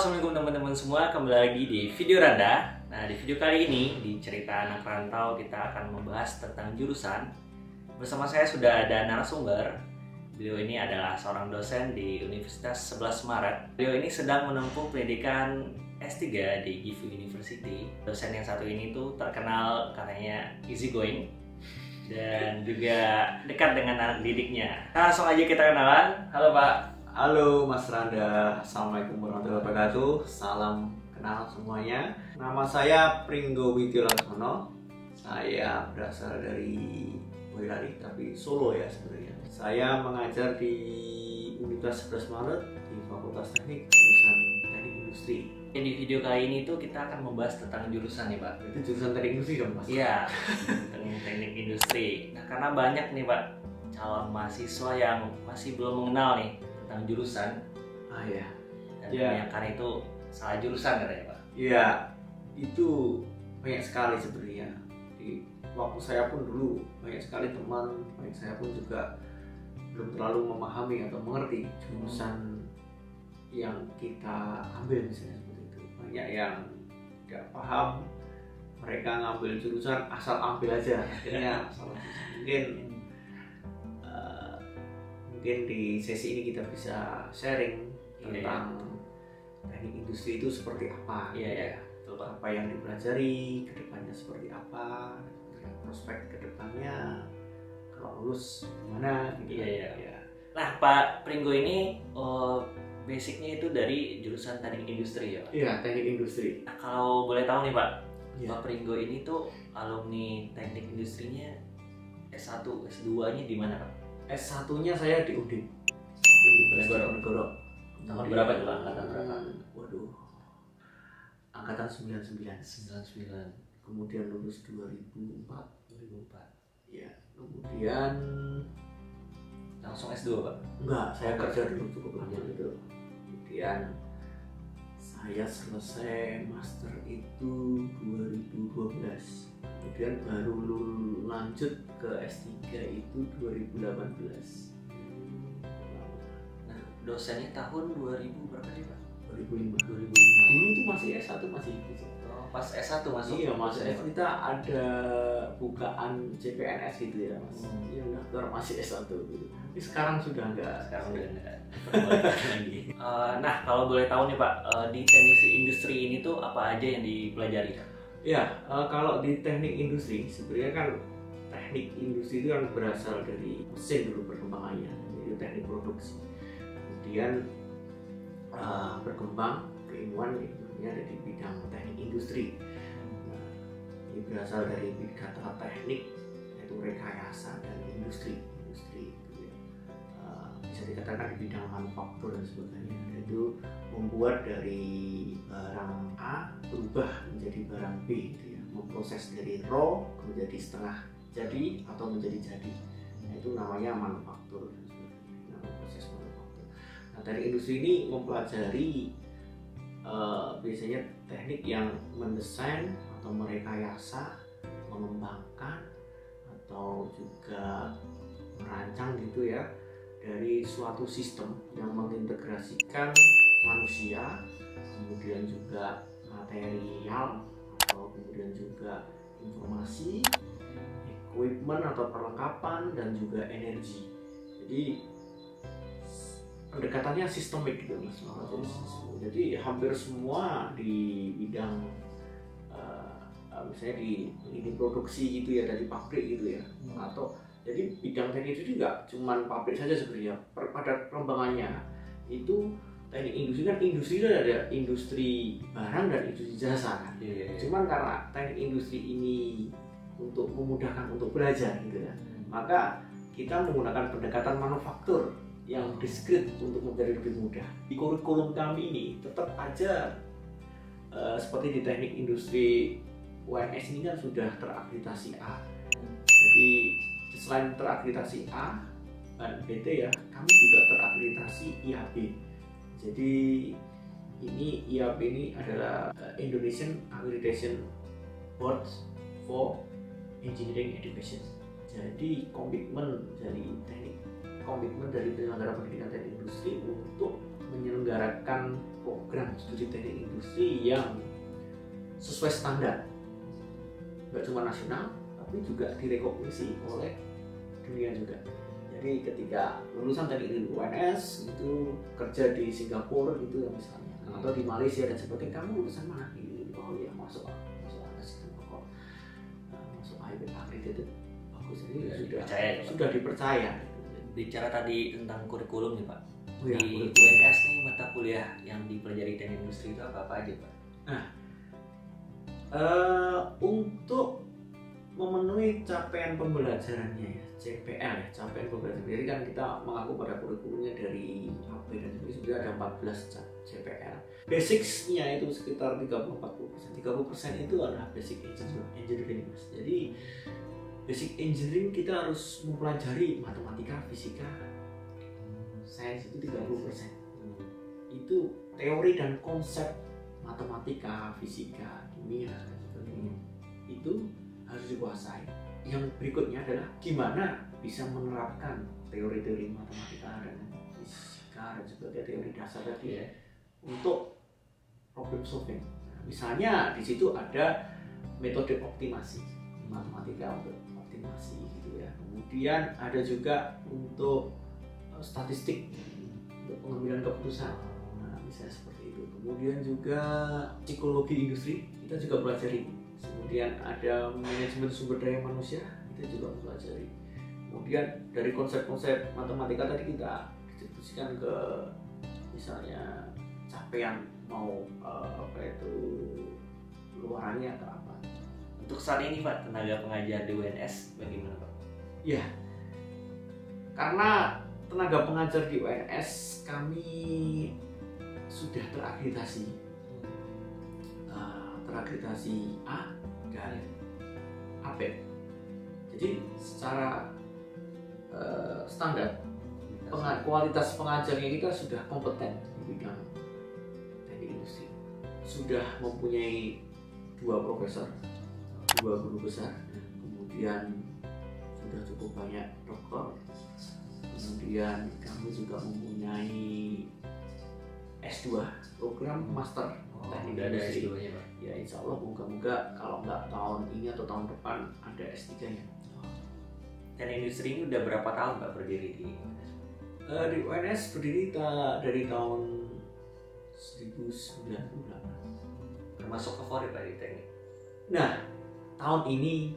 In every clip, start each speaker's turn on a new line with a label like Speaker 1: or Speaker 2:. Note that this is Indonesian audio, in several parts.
Speaker 1: Assalamualaikum teman-teman semua, kembali lagi di video Randa. Nah, di video kali ini, di cerita anak rantau, kita akan membahas tentang jurusan. Bersama saya sudah ada narasumber. Beliau ini adalah seorang dosen di Universitas 11 Maret. Beliau ini sedang menempuh pendidikan S3 di Gifu University. Dosen yang satu ini tuh terkenal katanya easy going dan juga dekat dengan anak didiknya. Nah, langsung aja kita kenalan. Halo Pak.
Speaker 2: Halo Mas Randa, Assalamualaikum warahmatullahi wabarakatuh. Salam kenal semuanya. Nama saya Pringgo Widyo Laksono. Saya berasal dari Boyolali, tapi Solo ya sebenarnya. Saya mengajar di Universitas 11 Maret di Fakultas Teknik, jurusan Teknik Industri.
Speaker 1: Di video kali ini tuh kita akan membahas tentang jurusan nih Pak.
Speaker 2: Itu jurusan Teknik Industri dong Mas?
Speaker 1: Iya, tentang teknik industri. Nah, karena banyak nih Pak calon mahasiswa yang masih belum mengenal nih tentang jurusan.
Speaker 2: Ya.
Speaker 1: Dan
Speaker 2: Ya.
Speaker 1: kebanyakan itu salah jurusan katanya Pak.
Speaker 2: Iya, itu banyak sekali sebenarnya. Di waktu saya pun dulu banyak sekali teman, banyak saya pun juga belum terlalu memahami atau mengerti jurusan yang kita ambil misalnya seperti itu. Banyak yang tidak paham, mereka ngambil jurusan asal ambil aja, akhirnya salah jurusan. Mungkin di sesi ini kita bisa sharing tentang teknik industri itu seperti apa,
Speaker 1: Iya.
Speaker 2: apa yang dipelajari, kedepannya seperti apa, prospek kedepannya, kalau lulus gimana, gitu.
Speaker 1: Iya. Nah, Pak Pringgo ini basicnya itu dari jurusan teknik industri ya Pak?
Speaker 2: Iya, teknik industri.
Speaker 1: Nah, kalau boleh tahu nih Pak,
Speaker 2: Iya.
Speaker 1: Pak Pringgo ini tuh alumni teknik industrinya S1, S2-nya di mana Pak?
Speaker 2: S1-nya saya di UNDIP. Negoro.
Speaker 1: Tahun berapa tuh Pak? Angkatan berapa?
Speaker 2: Waduh, angkatan 99.
Speaker 1: 99.
Speaker 2: Kemudian lulus 2004.
Speaker 1: 2004.
Speaker 2: Ya, kemudian
Speaker 1: Langsung S2 Pak?
Speaker 2: enggak, saya kerja dulu cukup lama gitu. Kemudian saya selesai master itu 2012. Kemudian baru lanjut ke S3 itu 2018.
Speaker 1: Nah, dosennya tahun 2000 berapa sih Pak?
Speaker 2: 2005.
Speaker 1: 2005.
Speaker 2: Dulu tuh masih S1 masih gitu.
Speaker 1: Oh, pas S1 masuk?
Speaker 2: Iya, Mas. Kita ada bukaan CPNS gitu ya, Mas. Iya, daftar masih S1 gitu. Tapi sekarang sudah enggak.
Speaker 1: Sekarang udah enggak lagi. Nah, kalau boleh tahu nih Pak, di teknik industri ini tuh apa aja yang dipelajari Pak?
Speaker 2: Ya, kalau di teknik industri sebenarnya kan teknik industri itu kan berasal dari mesin dulu perkembangannya, itu teknik produksi. Kemudian berkembang keilmuan ada di bidang teknik industri. Nah, ini berasal dari kata teknik yaitu rekayasa dan industri gitu ya. Bisa dikatakan di bidang manufaktur dan sebagainya. Itu membuat dari barang A berubah menjadi barang B gitu ya. Memproses dari raw menjadi setengah jadi atau menjadi jadi. Nah, itu namanya manufaktur dan sebagainya. Nah, proses manufaktur. Nah, dari industri ini mempelajari biasanya teknik yang mendesain atau merekayasa, mengembangkan atau juga merancang gitu ya, dari suatu sistem yang mengintegrasikan manusia, kemudian juga material, atau kemudian juga informasi, equipment atau perlengkapan, dan juga energi. Jadi pendekatannya sistemik gitu Mas. Jadi hampir semua di bidang misalnya di ini produksi gitu ya, dari pabrik gitu ya, atau jadi bidang teknik itu juga cuman pabrik saja sebenarnya. Pada perkembangannya itu teknik industri kan, industri itu ada industri barang dan industri jasa kan. Cuman karena teknik industri ini untuk memudahkan untuk belajar gitu ya, maka kita menggunakan pendekatan manufaktur yang diskrit untuk menjadi lebih mudah. Di kurikulum kami ini tetap aja seperti di teknik industri UNS ini kan sudah terakreditasi A. Jadi selain terakreditasi A dan PT ya, kami juga terakreditasi IAB. Jadi ini IAB ini adalah Indonesian Accreditation Board for Engineering Education. Jadi komitmen dari penyelenggara pendidikan teknik industri untuk menyelenggarakan program studi teknik industri yang sesuai standar, nggak cuma nasional tapi juga direkognisi oleh dunia juga. Jadi ketika lulusan teknik UNS itu kerja di Singapura gitu ya misalnya, atau di Malaysia dan sebagainya, kamu lulusan mana gitu, oh ya masuk sistem pokok, masuk IPA itu bagus, jadi sudah dipercaya.
Speaker 1: Bicara tadi tentang kurikulum nih Pak,
Speaker 2: Ya,
Speaker 1: di UNS nih mata kuliah yang dipelajari teknik industri itu apa aja Pak?
Speaker 2: Nah, untuk memenuhi capaian pembelajarannya ya, CPL ya, capaian pembelajaran. Jadi kan kita mengaku pada kurikulumnya dari HP dan sebenarnya ada 14 CPL. Basicsnya itu sekitar 30-40%. 30% itu adalah basic engineering Mas. Jadi basic engineering kita harus mempelajari matematika, fisika, sains itu 30%. Itu teori dan konsep matematika, fisika, kimia dan sebagainya. Itu harus dikuasai. Yang berikutnya adalah gimana bisa menerapkan teori-teori matematika dan fisika dan sebagainya, teori dasar tadi ya, untuk problem solving. Nah, misalnya di situ ada metode optimasi matematika untuk optimasi gitu ya. Kemudian ada juga untuk statistik untuk pengambilan keputusan. Nah, misalnya seperti itu. Kemudian juga psikologi industri kita juga pelajari. Kemudian ada manajemen sumber daya manusia, kita juga mempelajari. Kemudian dari konsep-konsep matematika tadi kita distribusikan ke misalnya capaian mau luarannya atau apa.
Speaker 1: Untuk saat ini Pak, tenaga pengajar di UNS bagaimana Pak?
Speaker 2: Ya, karena tenaga pengajar di UNS kami sudah terakreditasi. Terakreditasi A dan AP. Jadi secara standar kualitas pengajarnya kita sudah kompeten di bidang teknik industri. Sudah mempunyai 2 profesor, 2 guru besar, kemudian sudah cukup banyak doktor. Kemudian kami juga mempunyai S2, program master teknik industri.
Speaker 1: S2-nya Pak.
Speaker 2: Ya insya Allah moga-moga kalau nggak tahun ini atau tahun depan ada S3-nya.
Speaker 1: Teknik industri ini udah berapa tahun Pak berdiri di UNS?
Speaker 2: Di UNS berdiri dari tahun 1998.
Speaker 1: Termasuk favorit Pak di teknik?
Speaker 2: Nah, tahun ini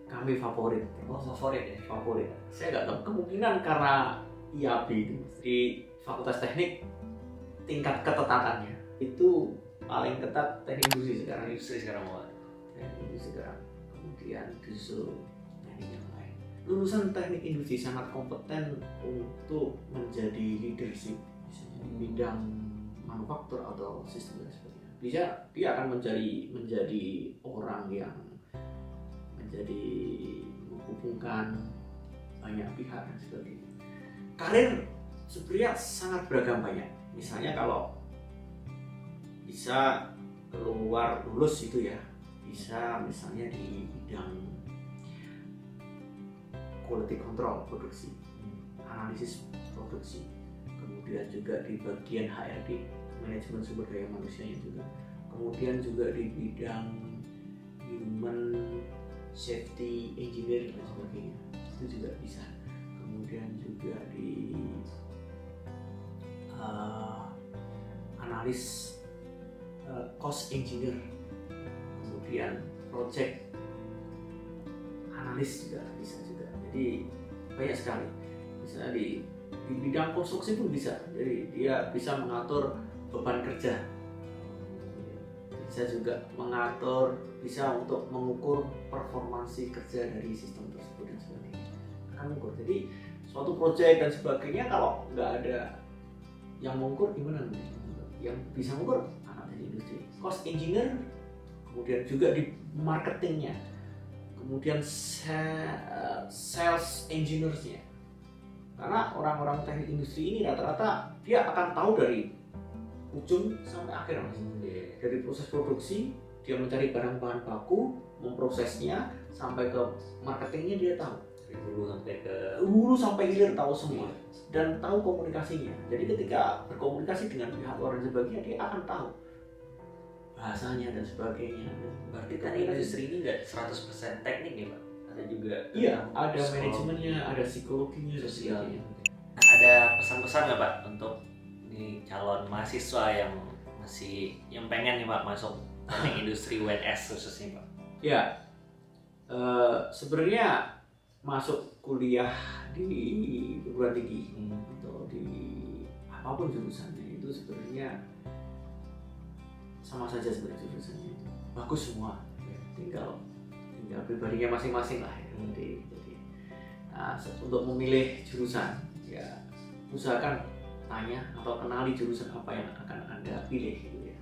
Speaker 2: kami favorit.
Speaker 1: Oh, favorit ya?
Speaker 2: Favorit. Saya nggak tahu, kemungkinan karena IAB itu di Fakultas Teknik tingkat ketetatannya itu paling ketat teknik industri sekarang. Teknik industri sekarang. Kemudian disusul teknik yang lain. Lulusan teknik industri sangat kompeten untuk menjadi leadership di bidang manufaktur atau sistem dan sebagainya. Bisa dia akan menjadi orang yang menghubungkan banyak pihak dan sebagainya. Karir sebenarnya sangat beragam banyak. Misalnya kalau bisa keluar lulus itu ya, bisa misalnya di bidang quality control produksi, analisis produksi, kemudian juga di bagian HRD, manajemen sumber daya manusianya juga, kemudian juga di bidang human safety engineer dan sebagainya, itu juga bisa. Kemudian juga di analis cost engineer, kemudian project analis juga bisa juga. Jadi banyak sekali. Misalnya di bidang konstruksi pun bisa. Jadi dia bisa mengatur beban kerja. Bisa juga bisa untuk mengukur performansi kerja dari sistem tersebut dan sebagainya. Akan mengukur. Jadi suatu proyek dan sebagainya kalau nggak ada yang mengukur gimana nanti? Yang bisa mengukur anak dari industri, cost engineer, kemudian juga di marketingnya, kemudian sales engineers-nya. Karena orang-orang teknik industri ini rata-rata dia akan tahu dari ujung sampai akhir, Mas. Dari proses produksi, dia mencari barang bahan baku, memprosesnya, sampai ke marketingnya dia tahu.
Speaker 1: dari hulu sampai ke
Speaker 2: hulu sampai hilir tahu semua dan tahu komunikasinya. Jadi ketika berkomunikasi dengan pihak luar dan sebagainya, dia akan tahu bahasanya dan sebagainya.
Speaker 1: berarti kan industri ini nggak 100% teknik ya Pak? Ada juga
Speaker 2: Iya, ada
Speaker 1: psikologi.
Speaker 2: manajemennya, ada psikologinya,
Speaker 1: Sosialnya.
Speaker 2: sosialnya.
Speaker 1: Ada pesan-pesan nggak Pak untuk nih calon mahasiswa yang yang pengen nih Pak masuk teknik industri UNS khususnya Pak?
Speaker 2: Ya, sebenarnya masuk kuliah di perguruan tinggi atau di apapun jurusannya itu sebenarnya sama saja sebenarnya jurusannya itu bagus semua, ya. tinggal pribadinya masing-masing lah ya. Jadi nah, untuk memilih jurusan ya usahakan tanya atau kenali jurusan apa yang akan Anda pilih gitu ya.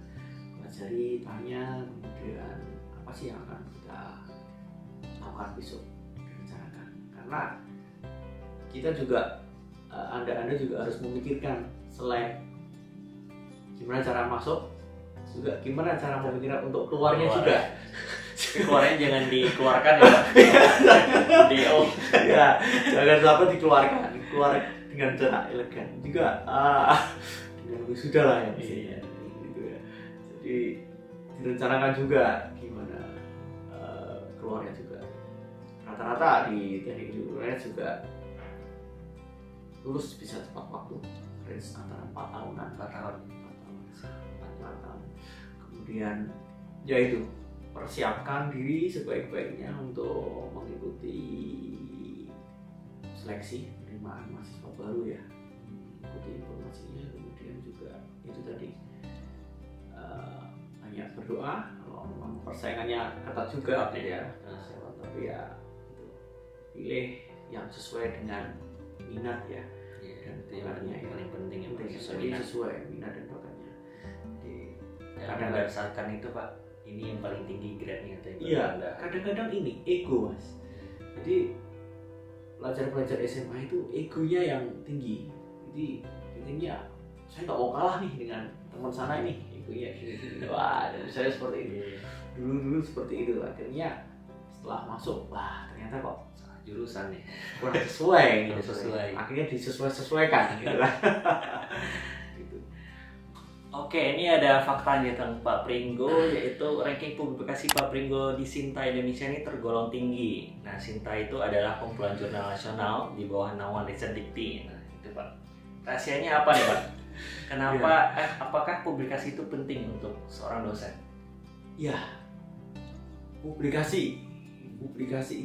Speaker 2: Pelajari, tanya, kemudian apa sih yang akan kita lakukan besok, direncanakan. Karena kita juga Anda juga harus memikirkan selain gimana cara masuk, juga gimana cara memikirkan untuk keluarnya juga.
Speaker 1: Keluarnya jangan dikeluarkan ya Pak.
Speaker 2: Ya, jangan sampai dikeluarkan, keluar dengan cara elegan juga, dengan wisuda lah ya maksudnya. Gitu ya. Jadi direncanakan juga gimana keluarnya juga. Rata-rata di teknik industri juga lulus bisa tepat waktu, range antara 4 tahunan, 4 tahun. Kemudian ya itu, persiapkan diri sebaik-baiknya untuk mengikuti seleksi penerimaan mahasiswa baru ya, ikuti informasinya. Kemudian juga itu tadi banyak berdoa, kalau memang persaingannya ketat juga ya, tapi ya itu, pilih yang sesuai dengan minat ya, dan bakatnya
Speaker 1: yang paling penting yang
Speaker 2: sesuai minat dan bakatnya.
Speaker 1: Kadang berdasarkan itu Pak, ini yang paling tinggi grade-nya atau yang
Speaker 2: iya, kadang-kadang ini ego Mas. Jadi pelajar-pelajar SMA itu egonya yang tinggi. Jadi intinya saya nggak mau kalah nih dengan teman sana ini, egonya gitu. Wah, dan saya seperti itu. Dulu seperti itu. Akhirnya setelah masuk, wah ternyata kok
Speaker 1: jurusan nih
Speaker 2: kurang sesuai gitu.
Speaker 1: Sesuai.
Speaker 2: Akhirnya disesuaikan gitu lah.
Speaker 1: Oke, ini ada faktanya tentang Pak Pringgo, yaitu ranking publikasi Pak Pringgo di Sinta Indonesia ini tergolong tinggi. Nah, Sinta itu adalah kumpulan jurnal nasional di bawah naungan Riset Dikti. Nah, itu Pak. Rahasianya apa nih Pak? Kenapa? Apakah publikasi itu penting untuk seorang dosen?
Speaker 2: Ya, publikasi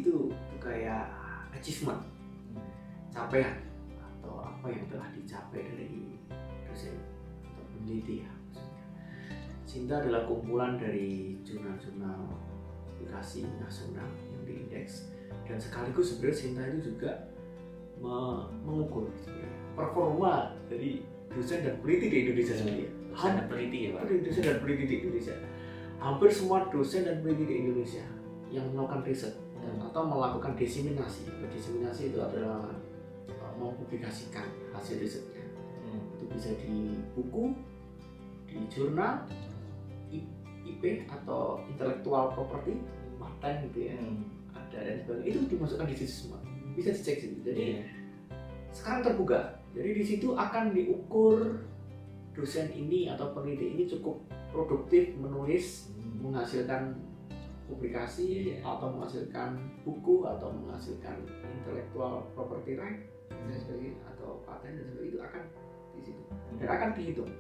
Speaker 2: itu kayak achievement, capaian atau apa yang telah dicapai dari dosen atau peneliti ya. Sinta adalah kumpulan dari jurnal-jurnal publikasi nasional yang diindeks, dan sekaligus sebenarnya Sinta itu juga mengukur performa dari dosen dan peneliti di Indonesia sendiri.
Speaker 1: Dosen dan peneliti ya Pak?
Speaker 2: Dosen dan peneliti di Indonesia. Hampir semua dosen dan peneliti di Indonesia yang melakukan riset atau melakukan diseminasi. Diseminasi itu adalah mempublikasikan hasil risetnya. Itu bisa di buku, di jurnal, IP atau intellectual property, paten gitu ya, ada dan sebagainya. Itu dimasukkan di situ semua. Bisa dicek sih. Jadi sekarang terbuka. Jadi di situ akan diukur dosen ini atau peneliti ini cukup produktif menulis, menghasilkan publikasi atau menghasilkan buku atau menghasilkan intellectual property right dan sebagainya atau paten dan sebagainya. Itu akan di situ dan akan dihitung.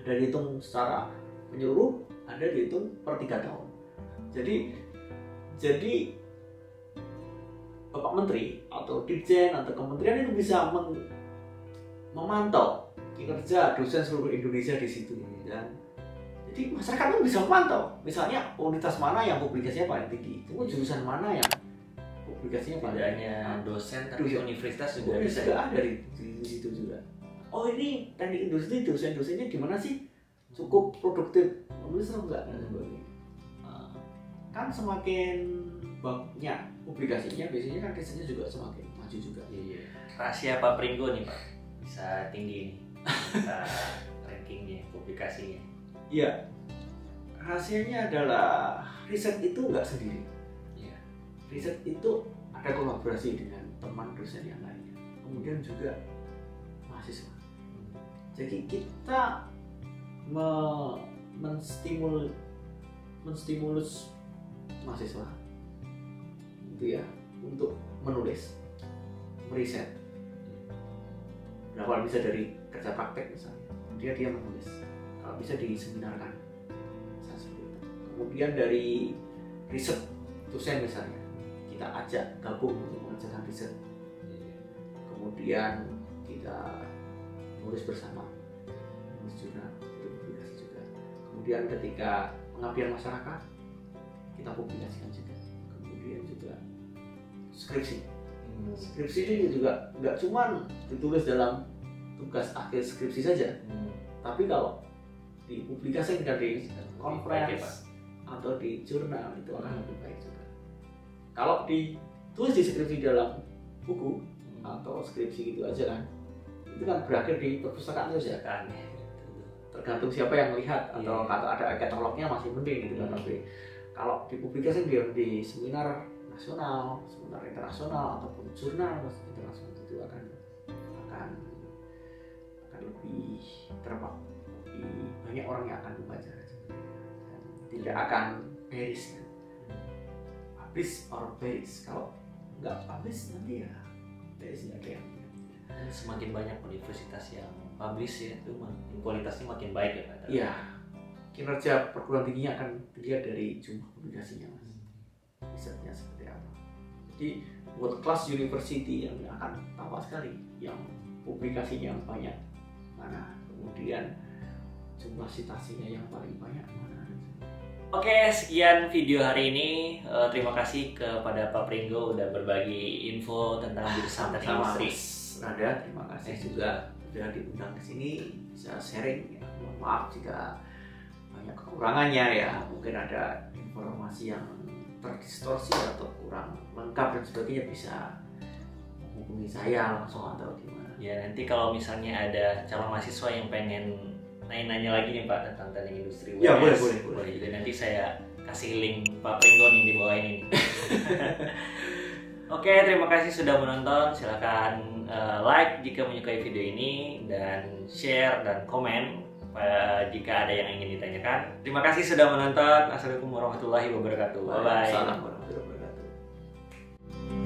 Speaker 2: Ada dihitung secara menyeluruh, ada dihitung per 3 tahun. Jadi Bapak Menteri atau Dirjen atau Kementerian itu bisa memantau kinerja dosen seluruh Indonesia di situ, dan jadi masyarakat pun bisa memantau, misalnya universitas mana yang publikasinya paling tinggi, jurusan mana yang publikasinya paling tinggi.
Speaker 1: Tidak hanya dosen, tapi universitas juga
Speaker 2: bisa ada di situ juga. Oh, ini teknik industri dosen-dosennya gimana sih? Cukup produktif menulis atau enggak? Kan semakin banyak publikasinya, biasanya kan risetnya juga semakin maju juga.
Speaker 1: Rahasia Pak Pringgo nih Pak, bisa tinggi nih rankingnya, publikasinya.
Speaker 2: Iya, rahasianya adalah riset itu nggak sendiri. Riset itu ada kolaborasi dengan teman dosen yang lainnya, kemudian juga mahasiswa. Jadi kita menstimulus mahasiswa itu ya untuk menulis, meriset. Berawal bisa dari kerja praktek misalnya, dia menulis. Kalau bisa diseminarkan, seperti itu. Kemudian dari riset dosen misalnya, kita ajak gabung untuk mengerjakan riset. Kemudian kita nulis bersama, nulis jurnal, itu publikasi juga. Kemudian ketika pengabdian masyarakat, kita publikasikan juga. Kemudian juga skripsi. Skripsi ini juga nggak cuma ditulis dalam tugas akhir skripsi saja, tapi kalau dipublikasikan di konferensi atau di jurnal itu akan lebih baik juga. Kalau ditulis di skripsi dalam buku atau skripsi gitu aja kan, itu kan berakhir di perpustakaan saja kan. Tergantung siapa yang melihat, atau kalau ada katalognya masih mending gitu kan. Tapi kalau dipublikasikan di seminar nasional, seminar internasional ataupun jurnal internasional itu akan lebih lebih banyak orang yang akan membaca, tidak akan beres kan. Publish or beres, kalau nggak publish nanti ya beres nggak ada yang.
Speaker 1: Semakin banyak universitas yang publish ya, itu kualitasnya makin baik ya Pak?
Speaker 2: Iya, kinerja perguruan tingginya akan dilihat dari jumlah publikasinya mas, risetnya seperti apa. Jadi world class university yang akan tampak sekali, yang publikasinya yang banyak mana, kemudian jumlah citasinya yang paling banyak mana.
Speaker 1: Oke, sekian video hari ini. Terima kasih kepada Pak Pringgo udah berbagi info tentang jurusan teknik industri.
Speaker 2: Nada, terima kasih juga sudah diundang ke sini, bisa sharing ya. Mohon maaf jika banyak kekurangannya ya, mungkin ada informasi yang terdistorsi atau kurang lengkap dan sebagainya, bisa menghubungi saya langsung atau gimana.
Speaker 1: Ya, nanti kalau misalnya ada calon mahasiswa yang pengen nanya-nanya lagi nih Pak tentang teknik industri UNS,
Speaker 2: ya boleh.
Speaker 1: Jadi nanti saya kasih link Pak Pringgo nih di bawah ini. Oke, terima kasih sudah menonton. Silakan like jika menyukai video ini, dan share dan komen jika ada yang ingin ditanyakan. Terima kasih sudah menonton. Assalamualaikum warahmatullahi wabarakatuh. Bye bye.
Speaker 2: Assalamualaikum warahmatullahi wabarakatuh.